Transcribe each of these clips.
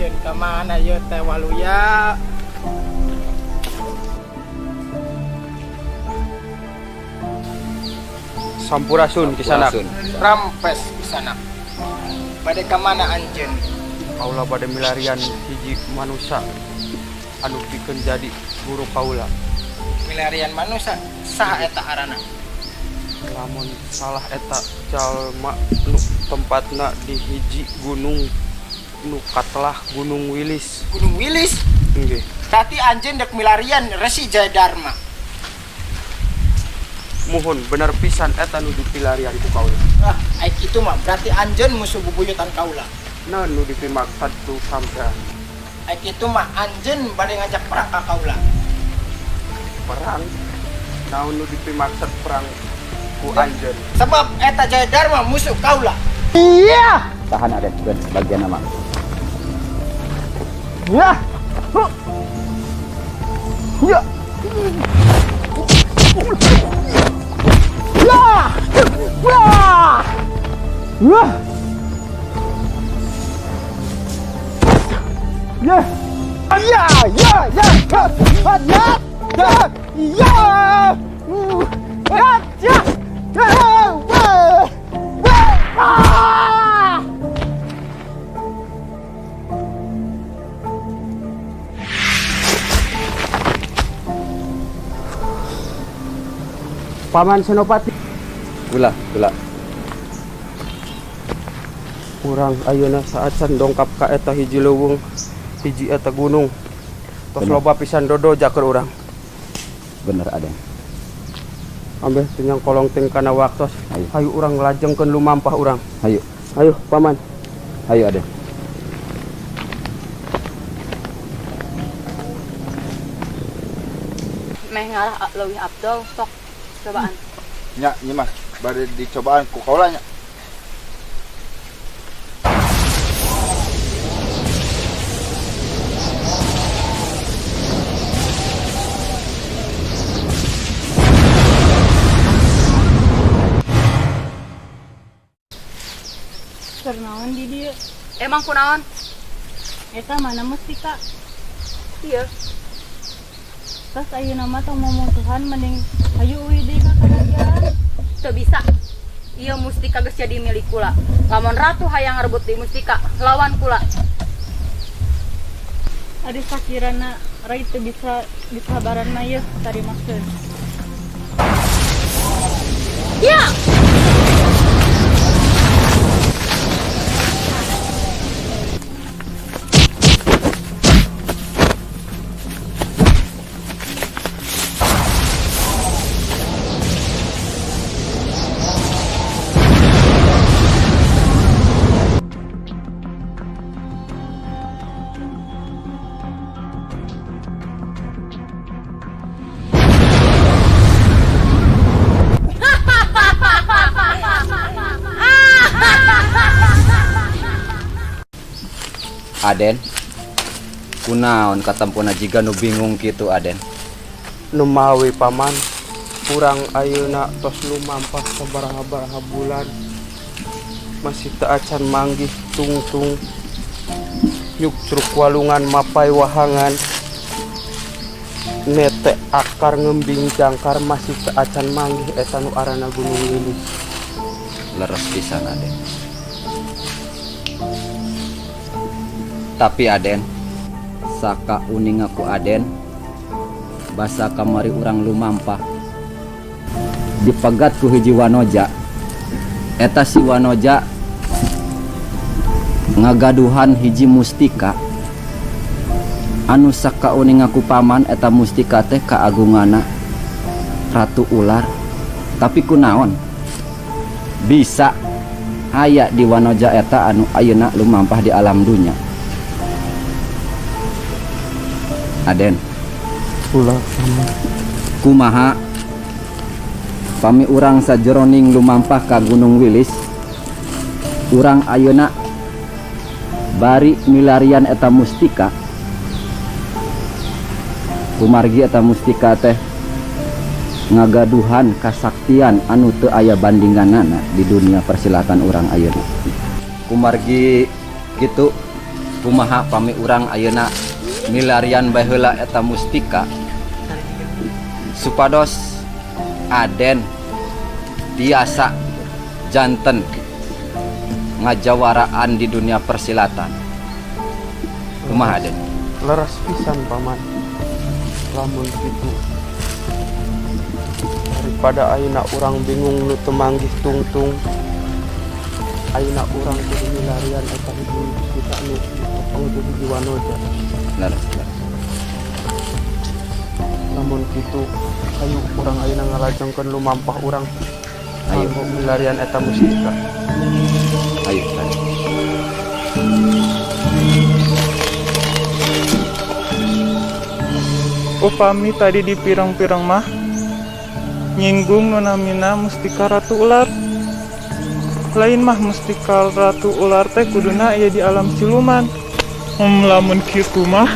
anjen kemana ya teh waluya? Sampurasun kisana. Rampes kisana. Pada kemana anjen? Kaula pada milarian hiji manusia anu pikeun jadi guru kaula. Milarian manusia saha eta arana? Lamun salah eta jalma nu tempatna di hiji gunung nu katelah Gunung Wilis. Gunung Wilis? Nggih. Tati anjen dek milarian Resi Jayadharma. Mohon bener pisan eta nu dipilarian ku kaula. Ah, aik itu mah berarti anjen musuh bubuyutan kaula. Nah nu dipimaksud tu sampean. Aik itu mah anjen bade ngajak perang ka kaula. Perang? Naon nu dipimaksud perang ku anjeun? Sebab eta Jayadharma musuh kaula. Iya. Tahan ada bagian nama. Ya. Ya. Ya. Wah. Wah. Ya. Ya, ya, ya. Ya. Ya. Ya. Ya. Ya. Paman Senopati. Gula. Urang ayeuna saacan dongkap ka eta hiji leuweung, hiji eta gunung. Tos loba pisan dodo jaker urang. Bener Aden. Ambeh tenyang kolong ting kana waktos. Ayo. Hayu urang ngelajengkeun lumampah urang. Hayu. Ayo paman. Hayu Aden. Meh ngarah leuwih Abdul sok cobaan. Nya, mah bade dicobaan ku kaula nya. Kernaon di dieu? Emang kunaon? Eta mana mustika? Iya. Terus ayeuna mah tong momontuhan mending hayu euy deui ka kerajaan. Teu bisa. Ieu mustika geus jadi milik kula. Lamun ratu hayang ngarebut di mustika, lawan kula. Adi sakirana rai teu bisa disabaran mah ieu tarimakeun. Ya. Aden. Kunaon katampuna jiga nu bingung kitu Aden? Nu mawi paman. Urang ayeuna tos lumampah sabaraha-baraha bulan. Masih teu acan manggih tungtung. Yuk curug walungan mapai wahangan. Nete akar ngembing jangkar masih teu acan manggih eta nu arana Gunung Wilis. Leres pisan Aden. Tapi Aden, saka uning aku Aden, basa kamari urang lumampah. Dipegat ku hiji wanoja. Eta si wanoja ngagaduhan hiji mustika. Anu saka uning aku paman eta mustika teh kaagungana Ratu Ular. Tapi kunaon? Bisa aya di wanoja eta anu ayeuna lumampah di alam dunya. Aden, Ulah kumaha pami urang sajeroning lumampah ka Gunung Wilis, urang ayeuna bari milarian eta mustika. Kumargi eta mustika teh ngagaduhan kasaktian anu teu aya bandinganana di dunia persilatan urang ayeuna. Kumargi kitu kumaha pami urang ayeuna milarian baheula eta mustika supados Aden biasa janten ngajawaraan di dunia persilatan. Kumaha Aden? Leres pisan paman. Lamun kitu daripada ayeuna urang bingung nu teu manggih tungtung, ayeuna urang kudu milarian eta hiji kita nu pangeutu hiji wanoja. Leres. Lamun kitu ayo urang ayeuna ngalajengkeun lumampah urang. Ayo milarian eta mustika. Ayo. Upami tadi di pirang-pirang mah nyinggung nonamina mustika ratu ular. Lain mah mustika ratu ular teh kuduna aya di alam siluman. Lamun kitu mah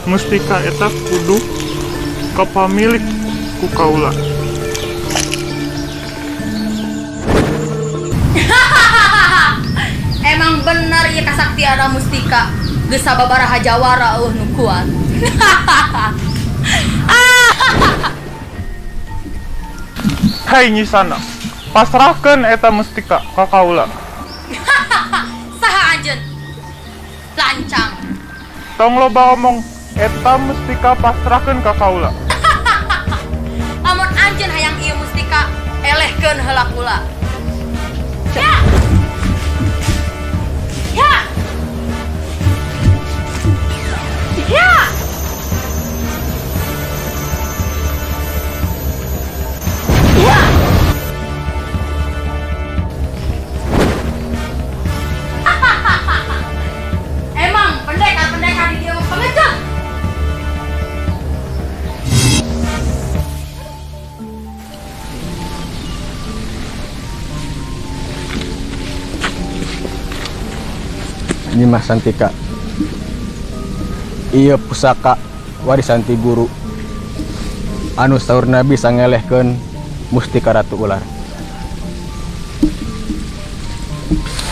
mustika eta kudu kapamilik ku kaula. Emang bener ieu kasaktiana mustika geus sababaraha jawara nu kuat. Hai nyisana, pasrahkeun eta mustika ka kaula. Saha anjeun? Lancang. Tong loba omong eta mustika pasrahkeun ka kaula. Lamun anjeun hayang ieu mustika, elehkeun heula kula. Ya. Ya. Ya. Ya. Emang pendekar di dia mau pengecut. Nyimas Santika, iya pusaka warisan ti guru anu saurna bisa ngelehkeun mustika ratu ular.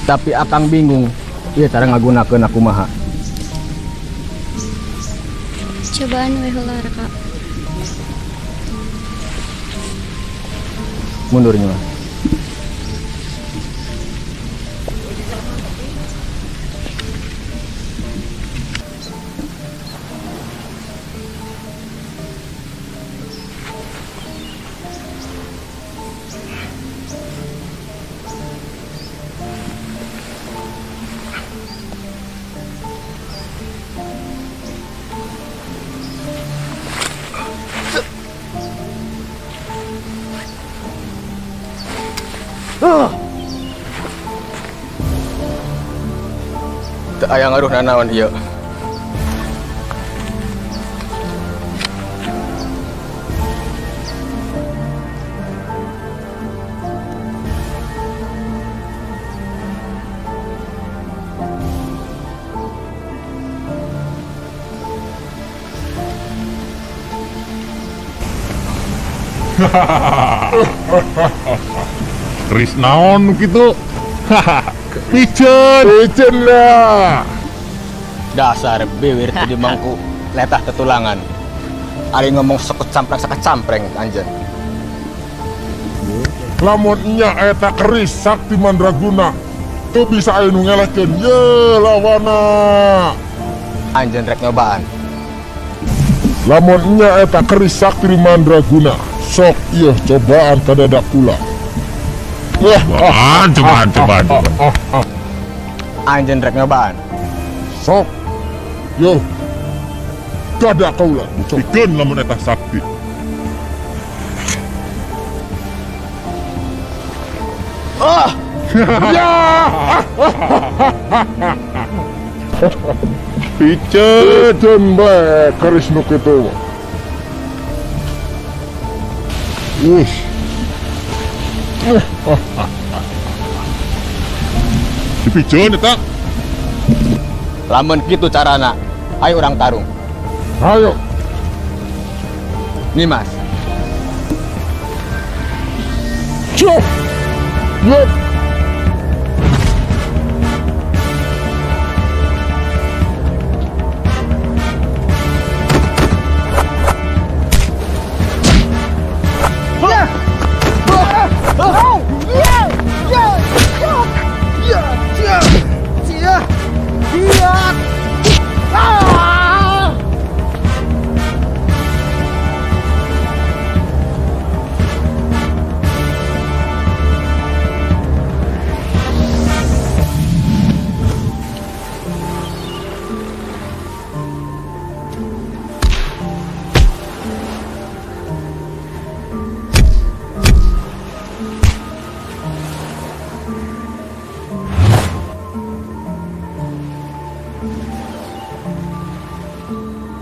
Tapi akang bingung ieu cara ngagunakeun aku maha. Cobaan we heula Raka. Mundur Nyimas. Teu aya ngaruh nanaon ieu. Keris naon gitu? Piceun lah. Dasar bewir teu di mangku letah tetulangan. Ari ngomong sekut campreng anjeun. Lamun nya eta keris sakti mandraguna, teu bisa aya nu ngelehkeun ye lawana. Anjeun rek nyobaan. Lamun nya eta keris sakti mandraguna, sok ieu cobaan ka dadak kula. Cobaan. Anjeun rek nyobaan. Sok. Yo. Dadak kaula. Buktikeun lamun eta sakti. Ya. Piceun bae keris nu kitu. Dipiceun eta. Lamun kitu carana, ayo urang tarung. Ayo. Nimas. Cuk. Yuk.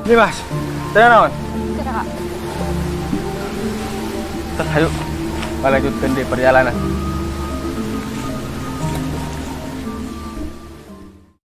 Mas, saya naon? Tidak, Kak. Terus ayo, lanjutkan di perjalanan.